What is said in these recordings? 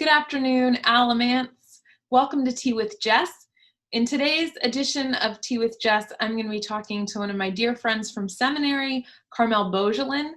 Good afternoon, Alamance. Welcome to Tea with Jess. In today's edition of Tea with Jess, I'm going to be talking to one of my dear friends from seminary, Carmelle Beaugelin.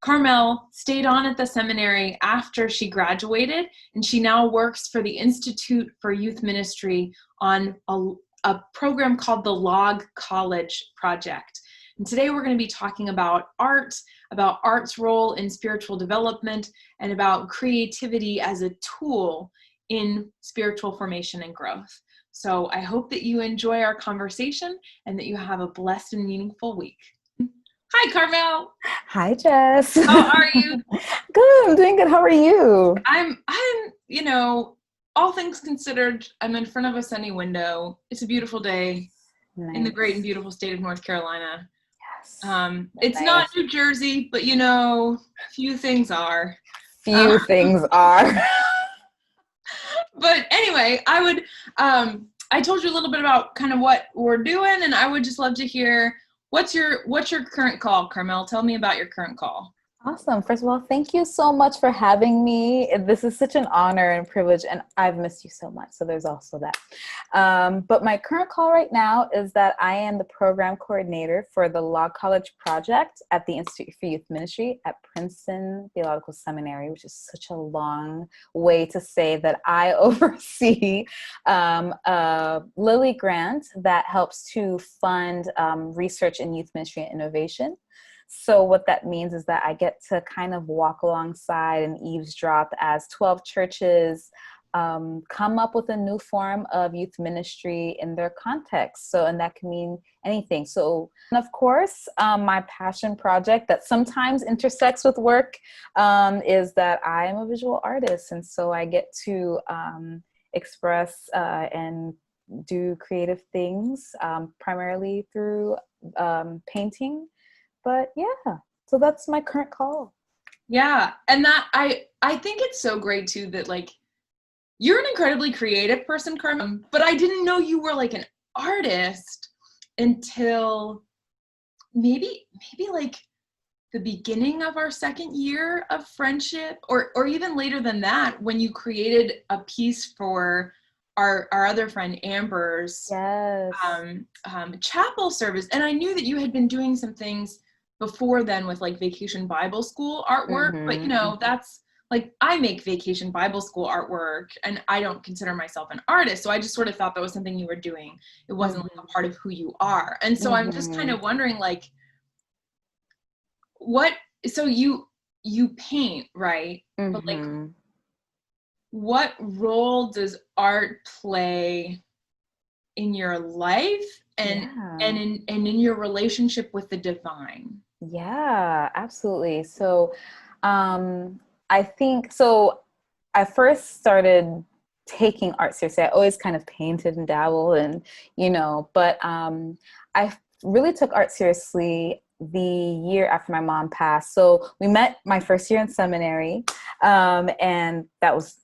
Carmelle stayed on at the seminary after she graduated, and she now works for the Institute for Youth Ministry on a program called the Log College Project. And today we're going to be talking about art, about art's role in spiritual development, and about creativity as a tool in spiritual formation and growth. So I hope that you enjoy our conversation and that you have a blessed and meaningful week. Hi, Carmelle. Hi, Jess. How are you? Good. I'm doing good. How are you? I'm, all things considered, I'm in front of a sunny window. It's a beautiful day in the great and beautiful state of North Carolina. It's not New Jersey, but few things are. Few things are. But anyway, I told you a little bit about kind of what we're doing, and I would just love to hear what's your current call, Carmelle? Tell me about your current call. Awesome. First of all, thank you so much for having me. This is such an honor and privilege, and I've missed you so much. So there's also that. But my current call right now is that I am the program coordinator for the Law College Project at the Institute for Youth Ministry at Princeton Theological Seminary, which is such a long way to say that I oversee a Lilly grant that helps to fund research in youth ministry and innovation. So what that means is that I get to kind of walk alongside and eavesdrop as 12 churches come up with a new form of youth ministry in their context. So, and that can mean anything. So, and of course, my passion project that sometimes intersects with work is that I am a visual artist. And so I get to express and do creative things, primarily through painting. But yeah, so that's my current call. Yeah, and that I think it's so great too that you're an incredibly creative person, Carmelle, but I didn't know you were an artist until maybe the beginning of our second year of friendship, or even later than that, when you created a piece for our other friend Amber's chapel service. And I knew that you had been doing some things before then with Vacation Bible School artwork, but that's I make Vacation Bible School artwork and I don't consider myself an artist. So I just sort of thought that was something you were doing. It wasn't a part of who you are. And so I'm just kind of wondering so you paint, right? But what role does art play in your life and in your relationship with the divine? Yeah, absolutely. So I think, so I first started taking art seriously. I always kind of painted and dabbled and, but I really took art seriously the year after my mom passed. So we met my first year in seminary, and that was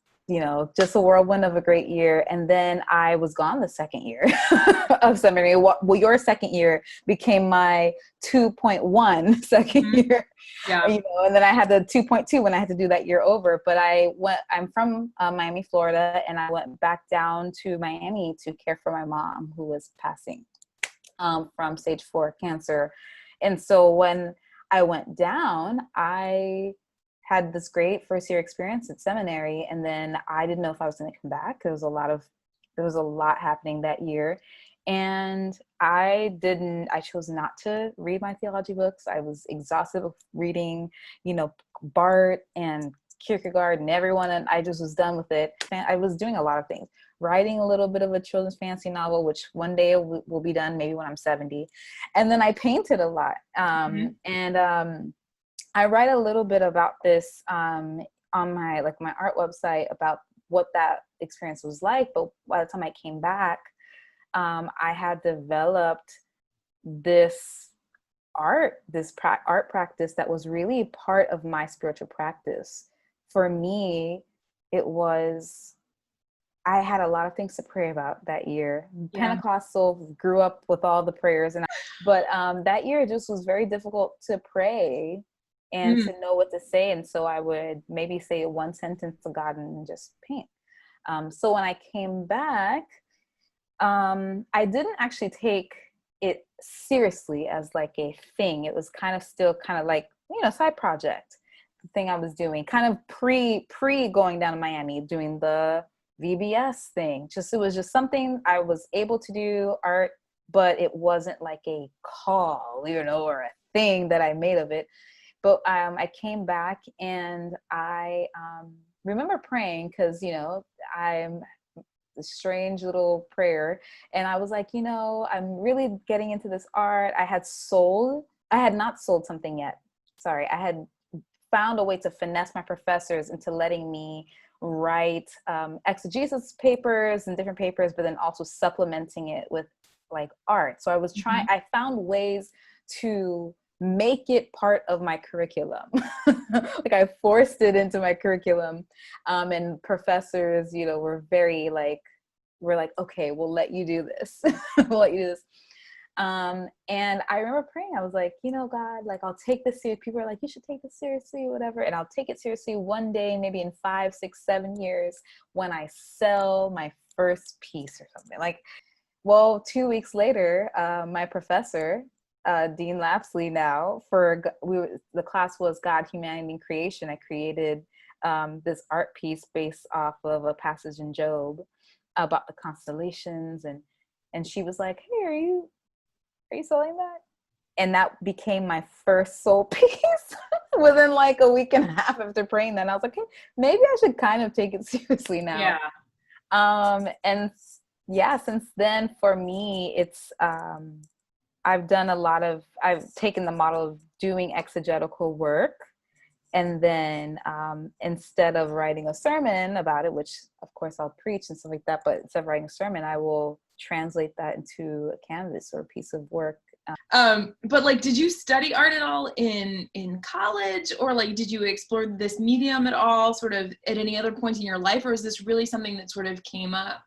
just a whirlwind of a great year. And then I was gone the second year of seminary. Well, your second year became my 2.1 second year, and then I had the 2.2 when I had to do that year over. But I'm from Miami, Florida, and I went back down to Miami to care for my mom who was passing from stage 4 cancer. And so when I went down, I had this great first year experience at seminary, and then I didn't know if I was going to come back. There was a lot happening that year, and I chose not to read my theology books. I was exhausted with reading, Barth and Kierkegaard and everyone, and I just was done with it. And I was doing a lot of things, writing a little bit of a children's fantasy novel, which one day will be done, maybe when I'm 70. And then I painted a lot. I write a little bit about this on my art website about what that experience was like. But by the time I came back, I had developed this art practice that was really part of my spiritual practice. For me, I had a lot of things to pray about that year. Yeah. Pentecostal, grew up with all the prayers, but that year it just was very difficult to pray. and to know what to say. And so I would maybe say one sentence to God and just paint. So when I came back, I didn't actually take it seriously as like a thing. It was kind of still kind of like, side project, the thing I was doing, kind of pre going down to Miami, doing the VBS thing. It was just something I was able to do, art, but it wasn't like a call, or a thing that I made of it. But I came back and I remember praying because, I'm a strange little prayer. And I was like, I'm really getting into this art. I had not sold something yet. Sorry. I had found a way to finesse my professors into letting me write exegesis papers and different papers, but then also supplementing it with like art. So I was trying, I found ways to make it part of my curriculum. Like I forced it into my curriculum. And professors, were very like, okay, we'll let you do this. We'll let you do this. And I remember praying, I was like, God, like, I'll take this serious. People are like, you should take this seriously, whatever. And I'll take it seriously one day, maybe in 5, 6, 7 years when I sell my first piece or something. Like, well, 2 weeks later, my professor, Dean Lapsley now, the class was God, Humanity, and Creation. I created this art piece based off of a passage in Job about the constellations. And she was like, hey, are you selling that? And that became my first sold piece within like a week and a half after praying that. And I was like, hey, maybe I should kind of take it seriously now. Yeah. And yeah, since then for me, it's, I've taken the model of doing exegetical work. And then instead of writing a sermon about it, which of course I'll preach and stuff like that, but instead of writing a sermon, I will translate that into a canvas or a piece of work. But like, did you study art at all in college, or like, did you explore this medium at all sort of at any other point in your life? Or is this really something that sort of came up?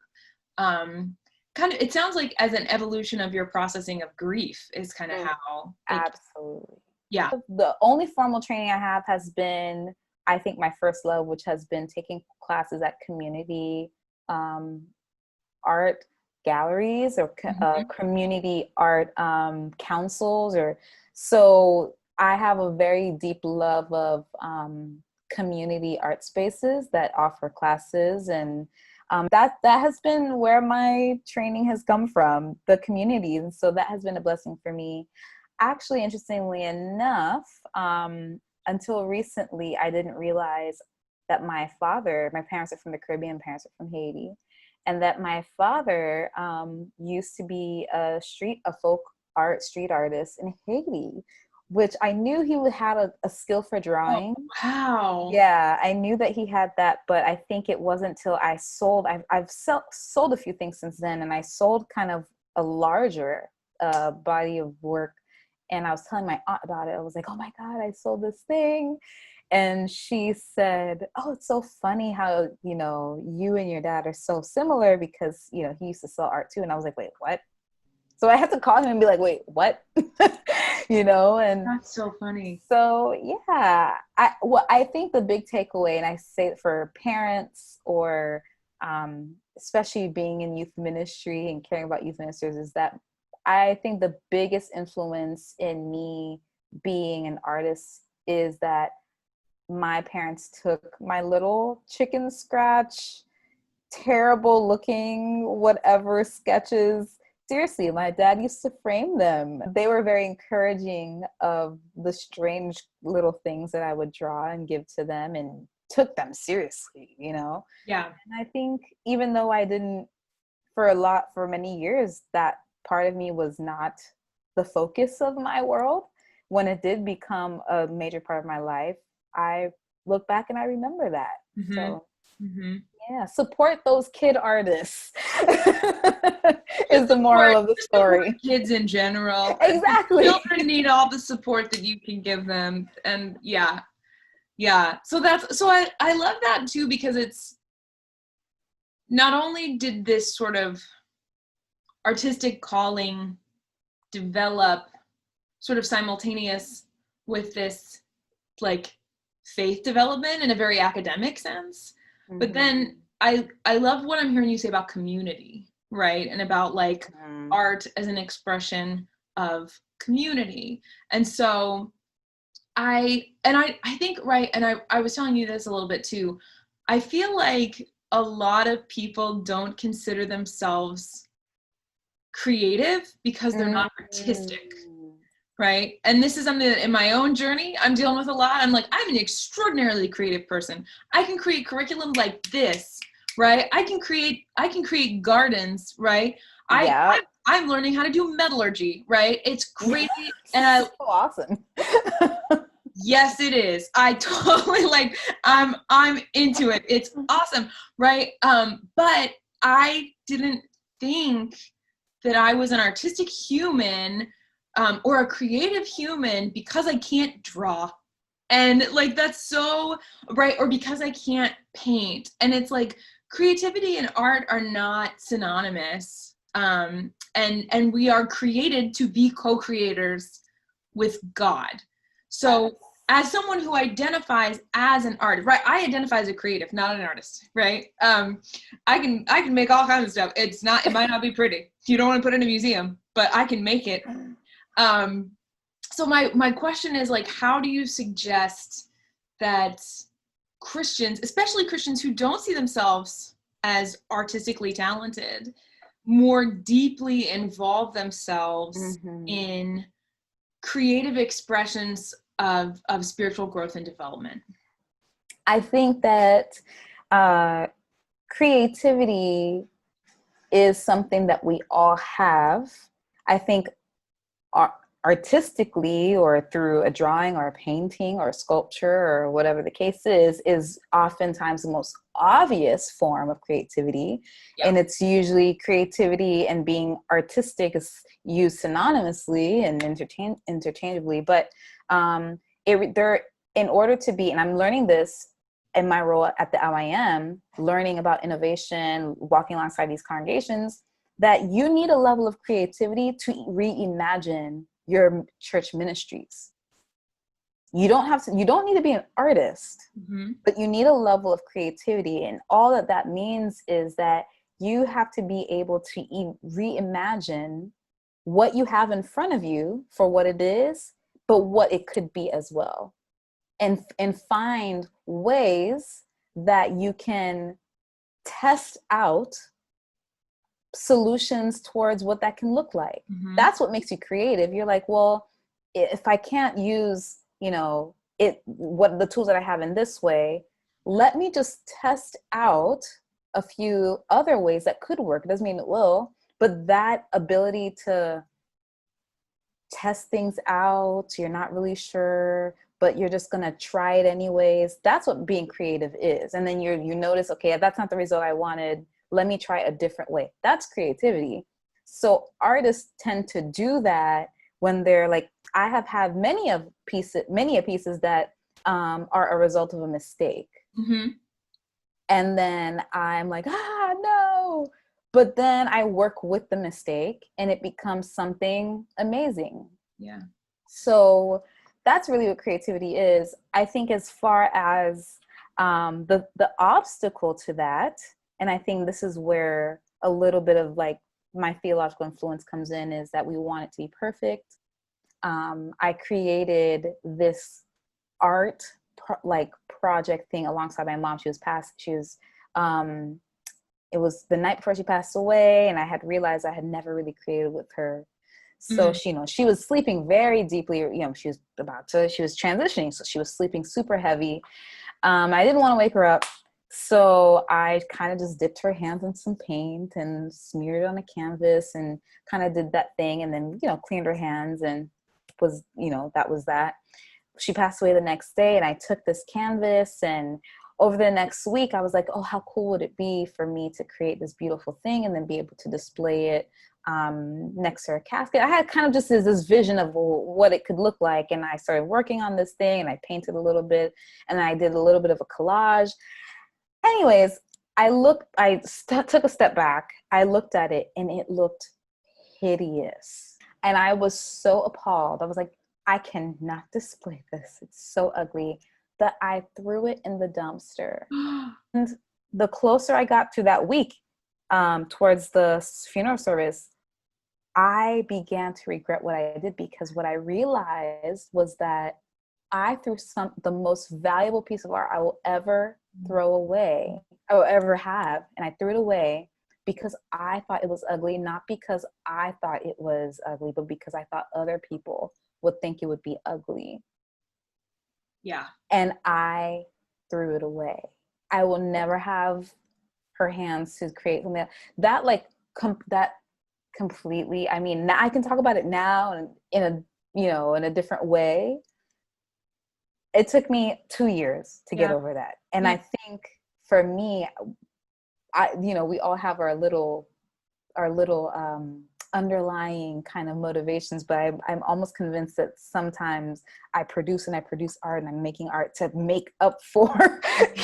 It sounds like as an evolution of your processing of grief is kind of how. Like, absolutely. Yeah. The only formal training I have has been, I think, my first love, which has been taking classes at community art galleries or community art councils. So I have a very deep love of community art spaces that offer classes, and that has been where my training has come from, the communities. And so that has been a blessing for me. Actually, interestingly enough, until recently, I didn't realize that my parents are from the Caribbean, parents are from Haiti, and that my father used to be a folk art street artist in Haiti, which I knew he had a skill for drawing. Oh, wow. Yeah, I knew that he had that, but I think it wasn't until I sold. I've sold a few things since then, and I sold kind of a larger body of work. And I was telling my aunt about it. I was like, oh my God, I sold this thing. And she said, oh, it's so funny how, you and your dad are so similar because, he used to sell art too. And I was like, wait, what? So I had to call him and be like, wait, what? And that's so funny. So yeah, I think the big takeaway, and I say it for parents or especially being in youth ministry and caring about youth ministers, is that I think the biggest influence in me being an artist is that my parents took my little chicken scratch, terrible looking, whatever sketches seriously. My dad used to frame them. They were very encouraging of the strange little things that I would draw and give to them, and took them seriously, Yeah. And I think even though I didn't, for many years, that part of me was not the focus of my world, when it did become a major part of my life, I look back and I remember that. Mm-hmm. So Mm-hmm. yeah, support those kid artists is the moral of the story. Kids in general. Exactly. Children need all the support that you can give them. And yeah. So I love that too, because it's not only did this sort of artistic calling develop sort of simultaneous with this like faith development in a very academic sense. Mm-hmm. But then I love what I'm hearing you say about community, right? And about like art as an expression of community. And so I think, right, and I was telling you this a little bit too, I feel like a lot of people don't consider themselves creative because they're not artistic, right? And this is something that in my own journey I'm dealing with a lot. I'm like, I'm an extraordinarily creative person. I can create curriculum like this, right? I can create gardens, right? I'm learning how to do metallurgy, right? It's crazy. And so awesome. Yes, it is. I totally I'm into it. It's awesome, right? But I didn't think that I was an artistic human or a creative human because I can't draw. And like, that's so right. Or because I can't paint. And it's like creativity and art are not synonymous. And we are created to be co-creators with God. So as someone who identifies as an artist, right? I identify as a creative, not an artist, right? I can make all kinds of stuff. It might not be pretty. You don't want to put it in a museum, but I can make it. So my question is like, how do you suggest that Christians, especially Christians who don't see themselves as artistically talented, more deeply involve themselves in creative expressions of spiritual growth and development? I think that creativity is something that we all have. I think artistically, or through a drawing or a painting or a sculpture or whatever the case is oftentimes the most obvious form of creativity. Yeah. And it's usually creativity and being artistic is used synonymously and interchangeably. But in order to be, and I'm learning this in my role at the LIM, learning about innovation, walking alongside these congregations, that you need a level of creativity to reimagine your church ministries. You don't need to be an artist, but you need a level of creativity. And all that means is that you have to be able to reimagine what you have in front of you for what it is, but what it could be as well. And find ways that you can test out solutions towards what that can look like. That's what makes you creative. You're like, well, if I can't use, what the tools that I have in this way, let me just test out a few other ways that could work. It doesn't mean it will, but that ability to test things out, you're not really sure, but you're just going to try it anyways. That's what being creative is. And then you notice, okay, that's not the result I wanted. Let me try a different way. That's creativity. So artists tend to do that when they're like, I have had many pieces that are a result of a mistake. And then I'm like, no. But then I work with the mistake and it becomes something amazing. Yeah. So that's really what creativity is. I think as far as the obstacle to that, and I think this is where a little bit of like my theological influence comes in, is that we want it to be perfect. I created this art project thing alongside my mom. It was the night before she passed away, and I had realized I had never really created with her. So she was sleeping very deeply, she was transitioning. So she was sleeping super heavy. I didn't want to wake her up. So I kind of just dipped her hands in some paint and smeared it on a canvas and kind of did that thing, and then, cleaned her hands, and that was that. She passed away the next day, and I took this canvas, and over the next week, I was like, oh, how cool would it be for me to create this beautiful thing and then be able to display it next to her casket. I had kind of just this vision of what it could look like. And I started working on this thing, and I painted a little bit, and I did a little bit of a collage. Anyways, took a step back. I looked at it, and it looked hideous. And I was so appalled. I was like, I cannot display this. It's so ugly that I threw it in the dumpster. And the closer I got to that week, towards the funeral service, I began to regret what I did, because what I realized was that I threw the most valuable piece of art I will ever throw away, or ever have, and I threw it away because I thought it was ugly, not because I thought it was ugly, but because I thought other people would think it would be ugly. Yeah. And I threw it away. I will never have her hands to create something that like that completely. I mean, now I can talk about it now and in a different way. It took me 2 years to get over that. And I think for me, we all have our little underlying kind of motivations, but I'm almost convinced that sometimes I produce art, and I'm making art to make up for,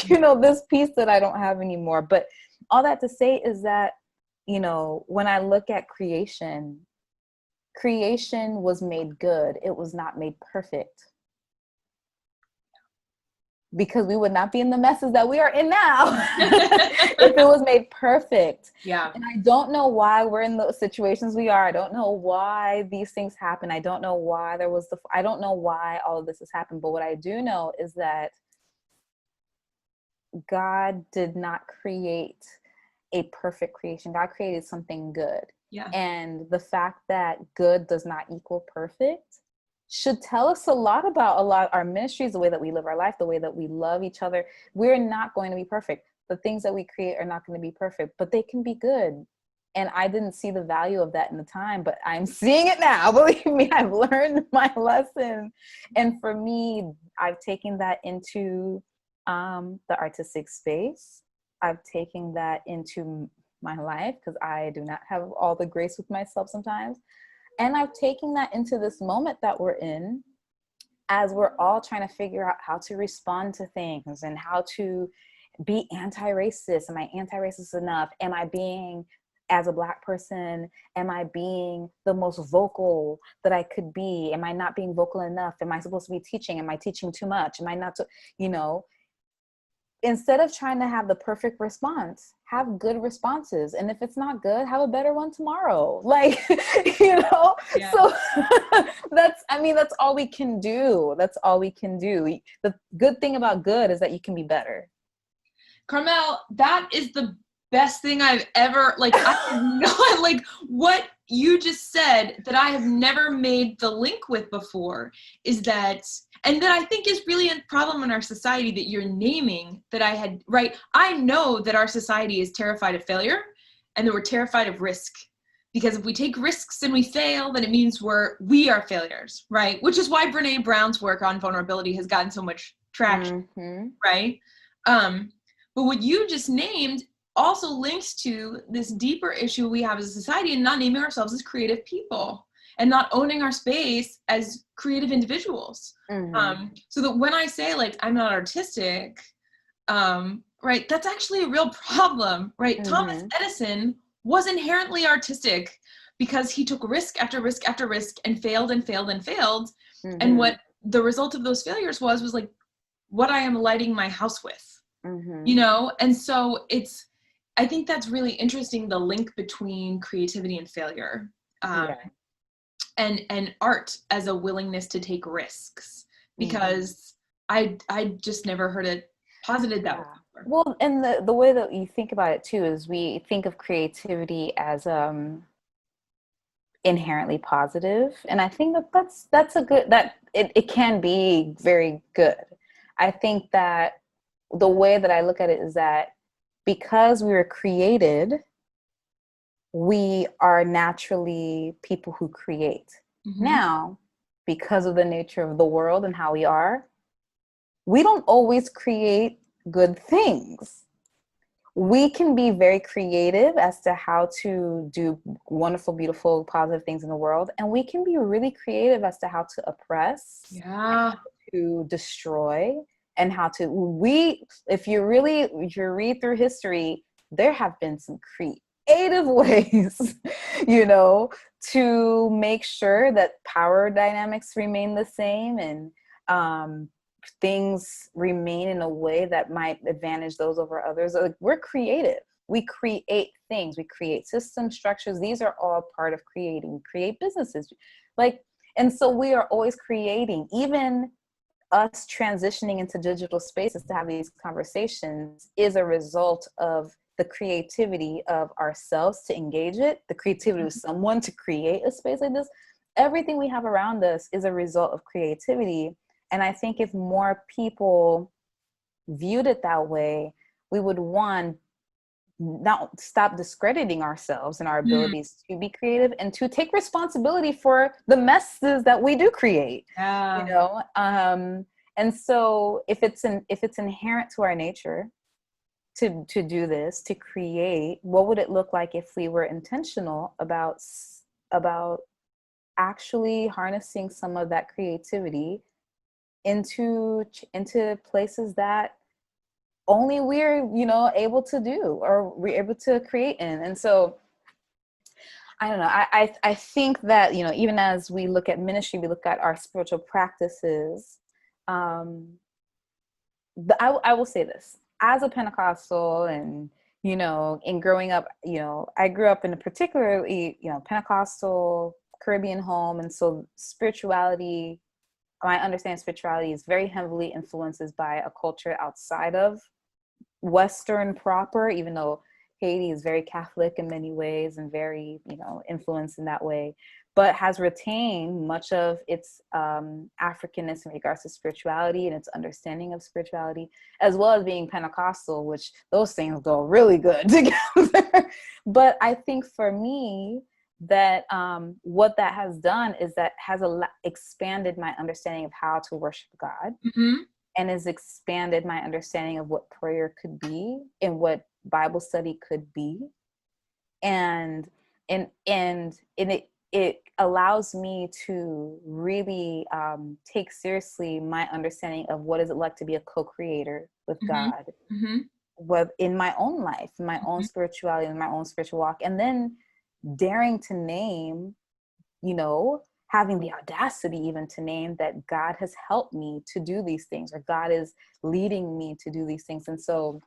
this piece that I don't have anymore. But all that to say is that, when I look at creation was made good. It was not made perfect, because we would not be in the messes that we are in now if it was made perfect. Yeah. And I don't know why we're in the situations we are. I don't know why these things happen. I don't know why I don't know why all of this has happened. But what I do know is that God did not create a perfect creation. God created something good. Yeah. And the fact that good does not equal perfect should tell us a lot about our ministries, the way that we live our life, the way that we love each other. We're not going to be perfect. The things that we create are not going to be perfect, but they can be good. And I didn't see the value of that in the time, but I'm seeing it now. Believe me, I've learned my lesson. And for me, I've taken that into the artistic space. I've taken that into my life, because I do not have all the grace with myself sometimes. And I've taken that into this moment that we're in, as we're all trying to figure out how to respond to things and how to be anti-racist. Am I anti-racist enough? Am I being, as a Black person, am I being the most vocal that I could be? Am I not being vocal enough? Am I supposed to be teaching? Am I teaching too much? Am I not instead of trying to have the perfect response, have good responses. And if it's not good, have a better one tomorrow. Yeah. So that's all we can do. That's all we can do. The good thing about good is that you can be better. Carmelle, that is the best thing I've ever, I know, what you just said that I have never made the link with before is that, and that I think is really a problem in our society that you're naming that I know that our society is terrified of failure and that we're terrified of risk, because if we take risks and we fail, then it means we are failures, right? Which is why Brene Brown's work on vulnerability has gotten so much traction, right? But what you just named also links to this deeper issue we have as a society, and not naming ourselves as creative people and not owning our space as creative individuals. So that when I say I'm not artistic, right, that's actually a real problem, right? Thomas Edison was inherently artistic because he took risk after risk after risk and failed and failed and failed. And what the result of those failures was what I am lighting my house with. And so I think that's really interesting, the link between creativity and failure, and art as a willingness to take risks, because I just never heard it posited that way before. Well, and the way that you think about it too is we think of creativity as inherently positive, and I think that's a good, that it can be very good. I think that the way that I look at it is that because we were created, we are naturally people who create. Now, because of the nature of the world and how we are, we don't always create good things. We can be very creative as to how to do wonderful, beautiful, positive things in the world. And we can be really creative as to how to oppress, to destroy, and how to, if you read through history, there have been some creative ways, you know, to make sure that power dynamics remain the same, and things remain in a way that might advantage those over others. Like, we're creative. We create things. We create system structures. These are all part of creating. We create businesses. Like, and so we are always creating. Even us transitioning into digital spaces to have these conversations is a result of the creativity of ourselves to engage it, the creativity of someone to create a space like this. Everything we have around us is a result of creativity. And I think if more people viewed it that way, we would, one, not stop discrediting ourselves and our abilities to be creative, and to take responsibility for the messes that we do create. You know, and so if it's inherent to our nature to do this, to create, what would it look like if we were intentional about actually harnessing some of that creativity into places that only we're, you know, able to do, or we're able to create in. And so I don't know, I think that, you know, even as we look at ministry, we look at our spiritual practices. I will say this, as a Pentecostal, and, you know, in growing up, you know, I grew up in a particularly, you know, Pentecostal Caribbean home. And so spirituality, my understanding of spirituality is very heavily influenced by a culture outside of Western proper, even though Haiti is very Catholic in many ways and very, you know, influenced in that way, but has retained much of its Africanness in regards to spirituality and its understanding of spirituality, as well as being Pentecostal, which those things go really good together. But I think for me, that what that has done is that has expanded my understanding of how to worship God, and has expanded my understanding of what prayer could be and what Bible study could be. And it allows me to really take seriously my understanding of what is it like to be a co-creator with God, in my own life, in my own spirituality, in my own spiritual walk. And then daring to name, you know, having the audacity even to name that God has helped me to do these things, or God is leading me to do these things. And so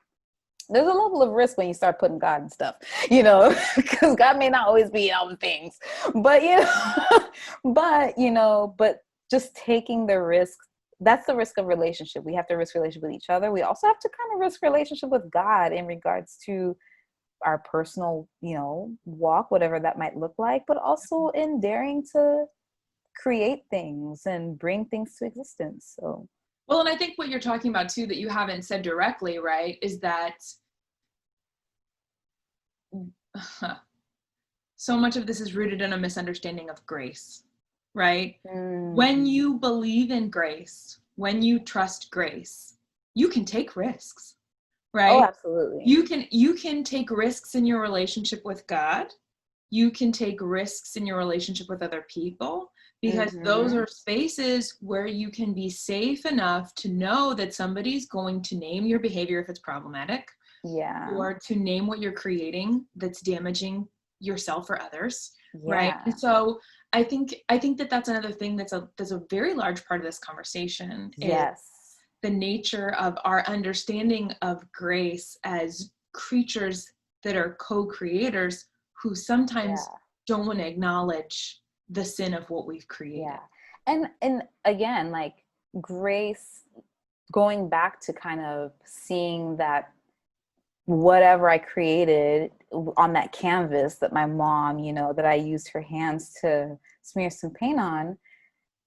there's a level of risk when you start putting God in stuff, you know, because God may not always be in all the things, but, you know, but just taking the risk. That's the risk of relationship. We have to risk relationship with each other. We also have to kind of risk relationship with God in regards to our personal, you know, walk, whatever that might look like, but also in daring to create things and bring things to existence. So, well, and I think what you're talking about too, that you haven't said directly, right, is that so much of this is rooted in a misunderstanding of grace, right? When you believe in grace, when you trust grace, you can take risks. Right? Oh, absolutely. You can take risks in your relationship with God. You can take risks in your relationship with other people, because those are spaces where you can be safe enough to know that somebody's going to name your behavior if it's problematic. Yeah. Or to name what you're creating that's damaging yourself or others. Yeah. Right? And so I think that that's another thing that's a very large part of this conversation. Yes. Is the nature of our understanding of grace as creatures that are co-creators who sometimes don't want to acknowledge the sin of what we've created. Yeah. And again, like, grace, going back to kind of seeing that whatever I created on that canvas that my mom, you know, that I used her hands to smear some paint on,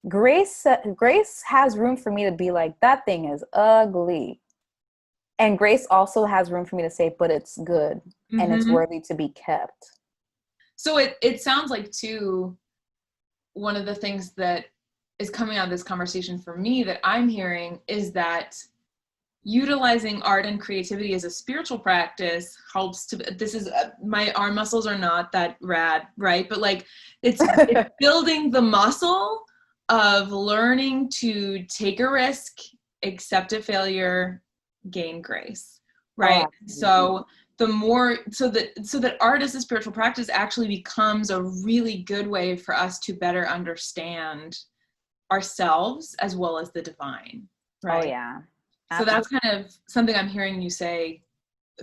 grace has room for me to be like, that thing is ugly. And grace also has room for me to say, but it's good and it's worthy to be kept. So it sounds like, too, one of the things that is coming out of this conversation for me that I'm hearing is that utilizing art and creativity as a spiritual practice helps to, this is, my arm muscles are not that rad, right? But like, it's building the muscle of learning to take a risk, accept a failure, gain grace, right? So the more, so that art as a spiritual practice actually becomes a really good way for us to better understand ourselves as well as the divine, right? Oh yeah. So Absolutely. that's kind of something I'm hearing you say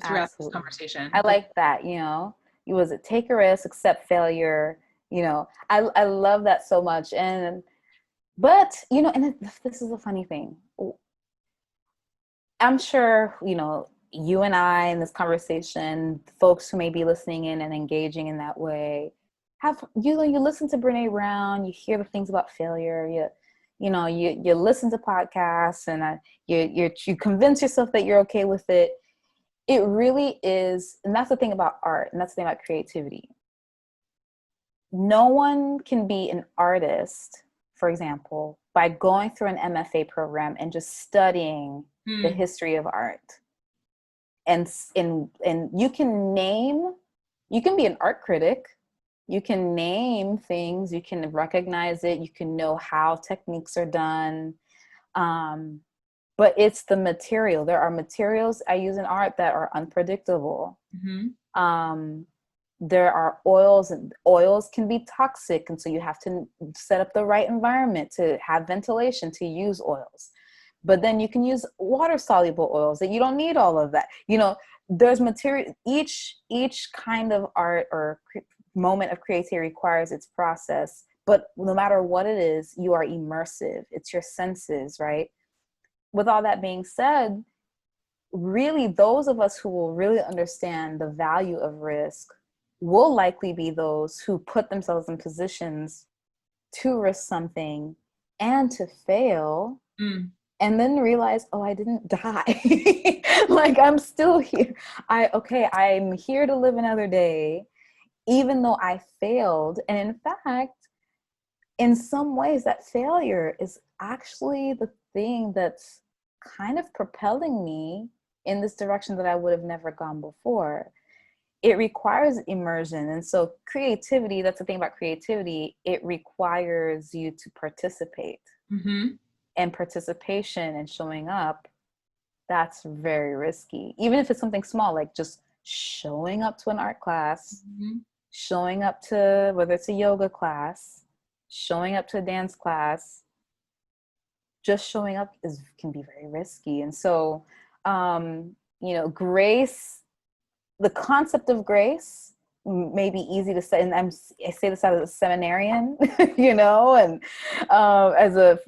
throughout this Absolutely. conversation. I like that, you was it take a risk, accept failure, I love that so much. But this is a funny thing. I'm sure, you and I in this conversation, folks who may be listening in and engaging in that way, you listen to Brene Brown, you hear the things about failure, you listen to podcasts, and you convince yourself that you're okay with it. It really is, and that's the thing about art, and that's the thing about creativity. No one can be an artist, for example, by going through an MFA program and just studying the history of art. And you can be an art critic, you can name things, you can recognize it, you can know how techniques are done. But it's the material. There are materials I use in art that are unpredictable. There are oils, and oils can be toxic. And so you have to set up the right environment to have ventilation to use oils. But then you can use water soluble oils that you don't need all of that. There's material, each kind of art or moment of creativity requires its process. But no matter what it is, you are immersive. It's your senses, right? With all that being said, really those of us who will really understand the value of risk will likely be those who put themselves in positions to risk something and to fail, and then realize, oh, I didn't die. Like, I'm still here. I'm here to live another day, even though I failed. And in fact, in some ways, that failure is actually the thing that's kind of propelling me in this direction that I would have never gone before. It requires immersion. And so creativity, that's the thing about creativity, it requires you to participate. And participation and showing up, that's very risky. Even if it's something small, like just showing up to an art class, showing up to, whether it's a yoga class, showing up to a dance class, just showing up can be very risky. And so, grace, the concept of grace may be easy to say, and I say this as a seminarian, and as a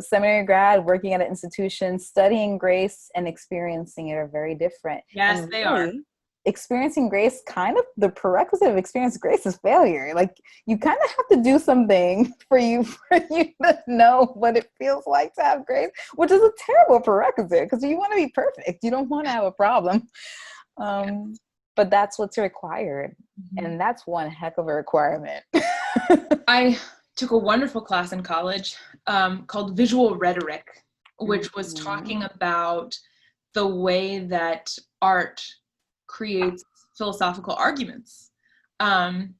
seminary grad working at an institution, studying grace and experiencing it are very different. Yes, and they really, are. Experiencing grace, kind of the prerequisite of experiencing grace is failure. Like, you kind of have to do something for you to know what it feels like to have grace, which is a terrible prerequisite because you want to be perfect. You don't want to have a problem. But that's what's required. And that's one heck of a requirement. I took a wonderful class in college called Visual Rhetoric, which was talking about the way that art creates philosophical arguments. And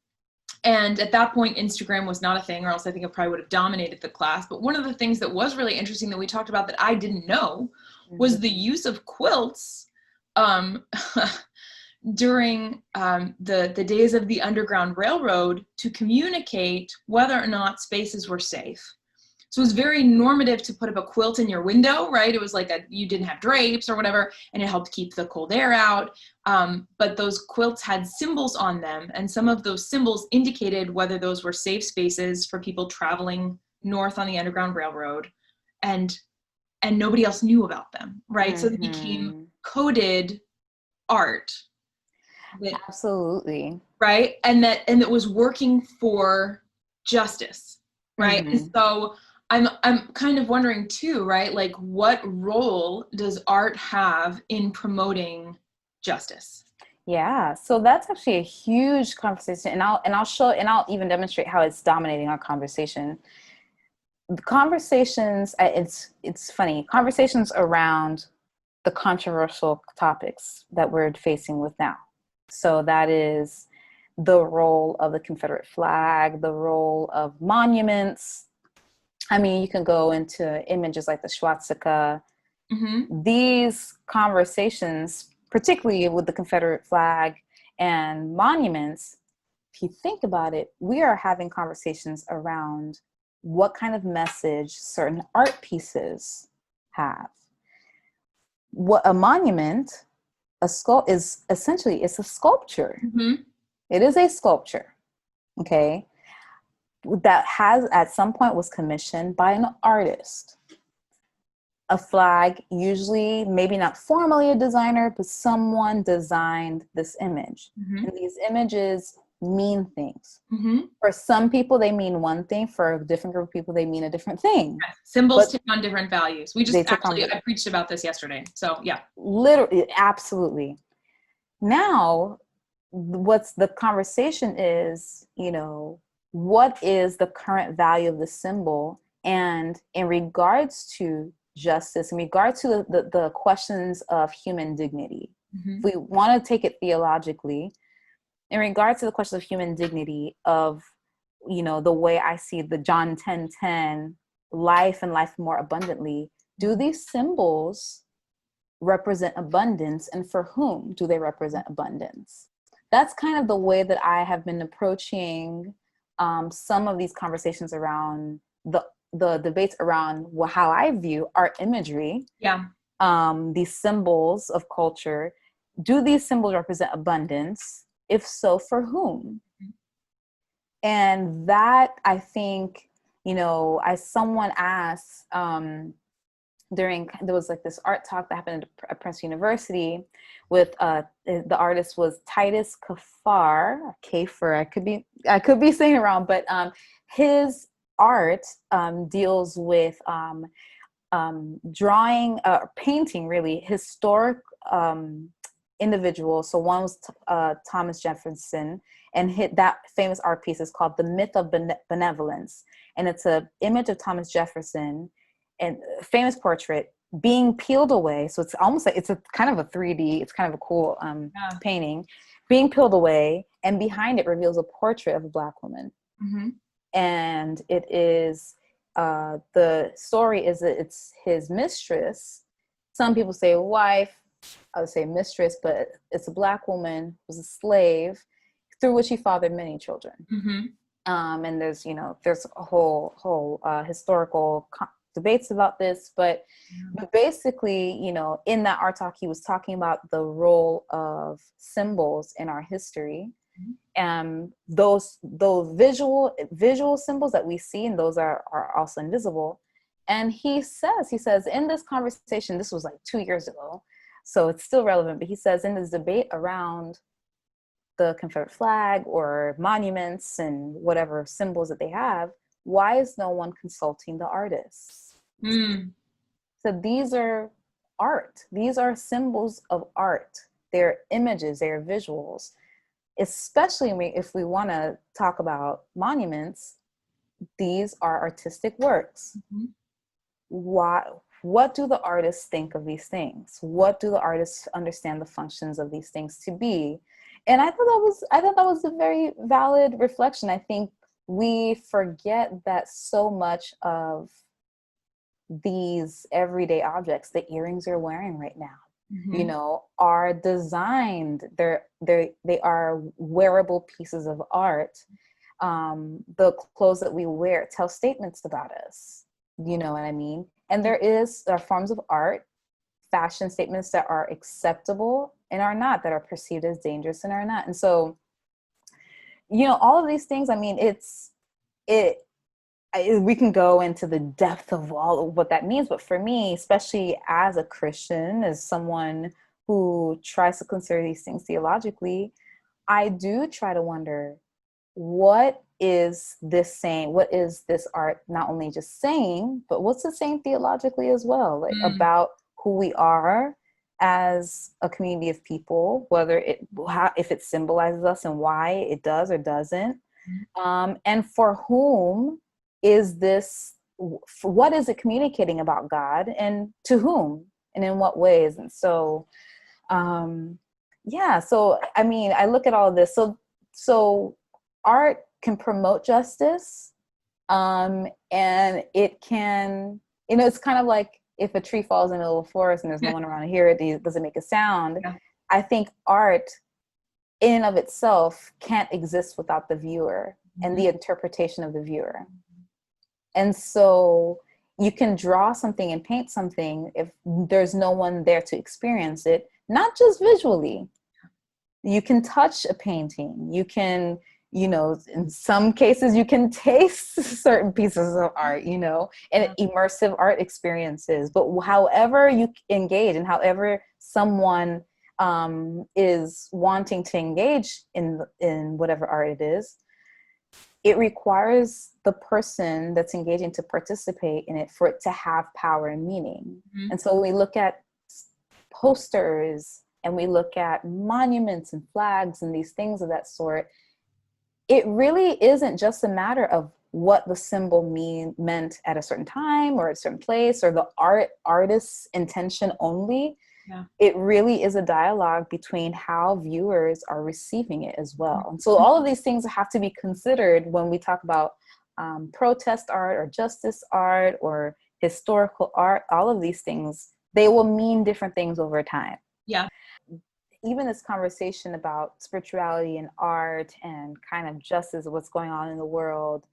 at that point, Instagram was not a thing, or else I think it probably would have dominated the class. But one of the things that was really interesting that we talked about that I didn't know was the use of quilts during the days of the Underground Railroad to communicate whether or not spaces were safe. So it was very normative to put up a quilt in your window, right? It was like you didn't have drapes or whatever, and it helped keep the cold air out. But those quilts had symbols on them, and some of those symbols indicated whether those were safe spaces for people traveling north on the Underground Railroad, and nobody else knew about them, right? So it became coded art. Absolutely. Right? And it was working for justice, right? And so I'm kind of wondering too, right? Like, what role does art have in promoting justice? Yeah, so that's actually a huge conversation, and I'll even demonstrate how it's dominating our conversation. The conversations, it's funny, conversations around the controversial topics that we're facing with now. So that is the role of the Confederate flag, the role of monuments. I mean, you can go into images like the swastika. These conversations particularly with the Confederate flag and monuments, if you think about it, we are having conversations around what kind of message certain art pieces have. What a monument, is essentially, it's a sculpture. Mm-hmm. It is a sculpture, okay, that has at some point was commissioned by an artist. A flag, usually maybe not formally a designer, but someone designed this image. Mm-hmm. And these images mean things. Mm-hmm. For some people, they mean one thing. For a different group of people, they mean a different thing. Yes. Symbols But take on different values. We just I preached about this yesterday. So yeah. Literally, absolutely. Now, what's the conversation is, what is the current value of the symbol? And in regards to justice, in regard to the questions of human dignity, if we want to take it theologically, in regard to the question of human dignity, of, the way I see the John 10:10, life and life more abundantly, do these symbols represent abundance, and for whom do they represent abundance? That's kind of the way that I have been approaching some of these conversations around the debates around how I view art imagery. Yeah. These symbols of culture. Do these symbols represent abundance? If so, for whom? And that, I think, as someone asked, there was like this art talk that happened at Prince University with the artist was Titus Kafar. I could be saying it wrong, but his art deals with drawing, painting really historic individuals. So one was Thomas Jefferson, and that famous art piece is called The Myth of Benevolence, and it's an image of Thomas Jefferson, and famous portrait, being peeled away. So it's almost like it's a kind of a 3D, it's kind of a cool painting, being peeled away, and behind it reveals a portrait of a Black woman. Mm-hmm. And it is, the story is that it's his mistress. Some people say wife, I would say mistress, but it's a Black woman, was a slave, through which he fathered many children. Mm-hmm. And there's a whole historical debates about this, but basically, in that art talk, he was talking about the role of symbols in our history, and those visual symbols that we see, and those are also invisible. And he says in this conversation, this was like 2 years ago, so it's still relevant, but he says in this debate around the Confederate flag or monuments and whatever symbols that they have, why is no one consulting the artists? So these are art. These are symbols of art. They're images, they're visuals. Especially if we want to talk about monuments, these are artistic works. Mm-hmm. What do the artists think of these things? What do the artists understand the functions of these things to be? And I thought that was a very valid reflection. I think we forget that so much of these everyday objects, the earrings you're wearing right now, mm-hmm. Are designed. They are wearable pieces of art. The clothes that we wear tell statements about us. You know what I mean? And there are forms of art, fashion statements that are acceptable and are not, that are perceived as dangerous and are not. And so, all of these things, I mean, we can go into the depth of all of what that means. But for me, especially as a Christian, as someone who tries to consider these things theologically, I do try to wonder, what is this saying? What is this art not only just saying, but what's it saying theologically as well, like about who we are as a community of people, if it symbolizes us and why it does or doesn't, and for whom is this? What is it communicating about God, and to whom, and in what ways? And so, So I mean, I look at all of this. So art can promote justice, and it can, it's kind of like if a tree falls in the middle of a forest and there's no one around to hear it, does it make a sound? Yeah. I think art in and of itself can't exist without the viewer and the interpretation of the viewer. And so you can draw something and paint something if there's no one there to experience it, not just visually. You can touch a painting. You can, in some cases, you can taste certain pieces of art, and immersive art experiences. But however you engage and however someone is wanting to engage in whatever art it is, it requires the person that's engaging to participate in it for it to have power and meaning. Mm-hmm. And so we look at posters and we look at monuments and flags and these things of that sort. It really isn't just a matter of what the symbol meant at a certain time or a certain place or the artist's intention only. Yeah. It really is a dialogue between how viewers are receiving it as well. And so all of these things have to be considered when we talk about protest art or justice art or historical art. All of these things, they will mean different things over time. Yeah. Even this conversation about spirituality and art and kind of justice of what's going on in the world,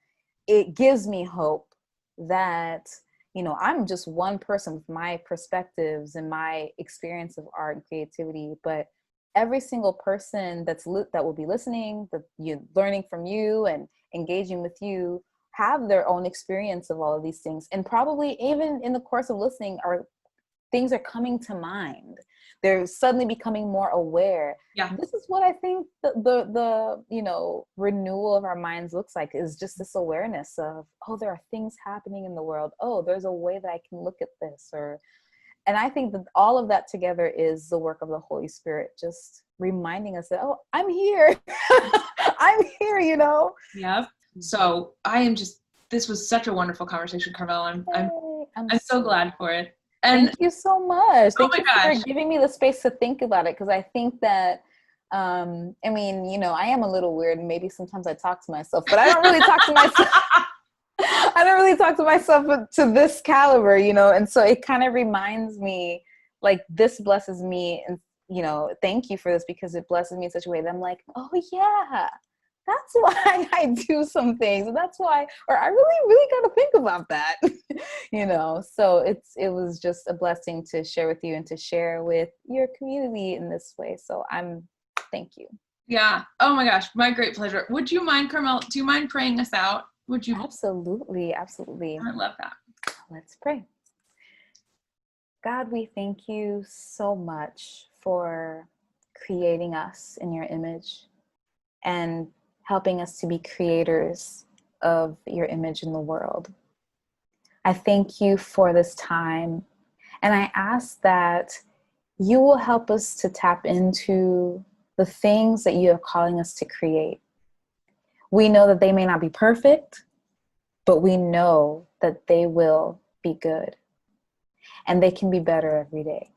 it gives me hope that I'm just one person with my perspectives and my experience of art and creativity, but every single person that will be listening, that you learning from you and engaging with you, have their own experience of all of these things. And probably even in the course of listening, things are coming to mind. They're suddenly becoming more aware. Yeah. This is what I think the renewal of our minds looks like, is just this awareness of, oh, there are things happening in the world. Oh, there's a way that I can look at this. And I think that all of that together is the work of the Holy Spirit, just reminding us that, oh, I'm here. I'm here, Yeah. So this was such a wonderful conversation, Carmelle. I'm so glad for it. And thank you so much. Thank you for giving me the space to think about it, because I think that, I am a little weird, and maybe sometimes I talk to myself, but I don't really talk to myself. I don't really talk to myself to this caliber, and so it kind of reminds me, like, this blesses me, and, thank you for this, because it blesses me in such a way that I'm like, oh yeah, that's why I do some things. And that's why, or I really, really got to think about that, so it was just a blessing to share with you and to share with your community in this way. So thank you. Yeah. Oh my gosh. My great pleasure. Would you mind, Carmelle, do you mind praying us out? Would you? Absolutely. Absolutely. I love that. Let's pray. God, we thank you so much for creating us in your image and helping us to be creators of your image in the world. I thank you for this time, and I ask that you will help us to tap into the things that you are calling us to create. We know that they may not be perfect, but we know that they will be good, and they can be better every day.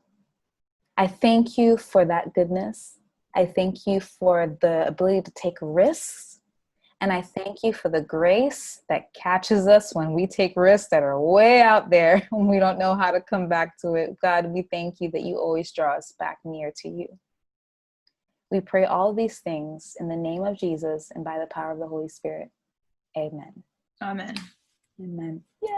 I thank you for that goodness. I thank you for the ability to take risks. And I thank you for the grace that catches us when we take risks that are way out there when we don't know how to come back to it. God, we thank you that you always draw us back near to you. We pray all of these things in the name of Jesus and by the power of the Holy Spirit. Amen. Amen. Amen. Yeah.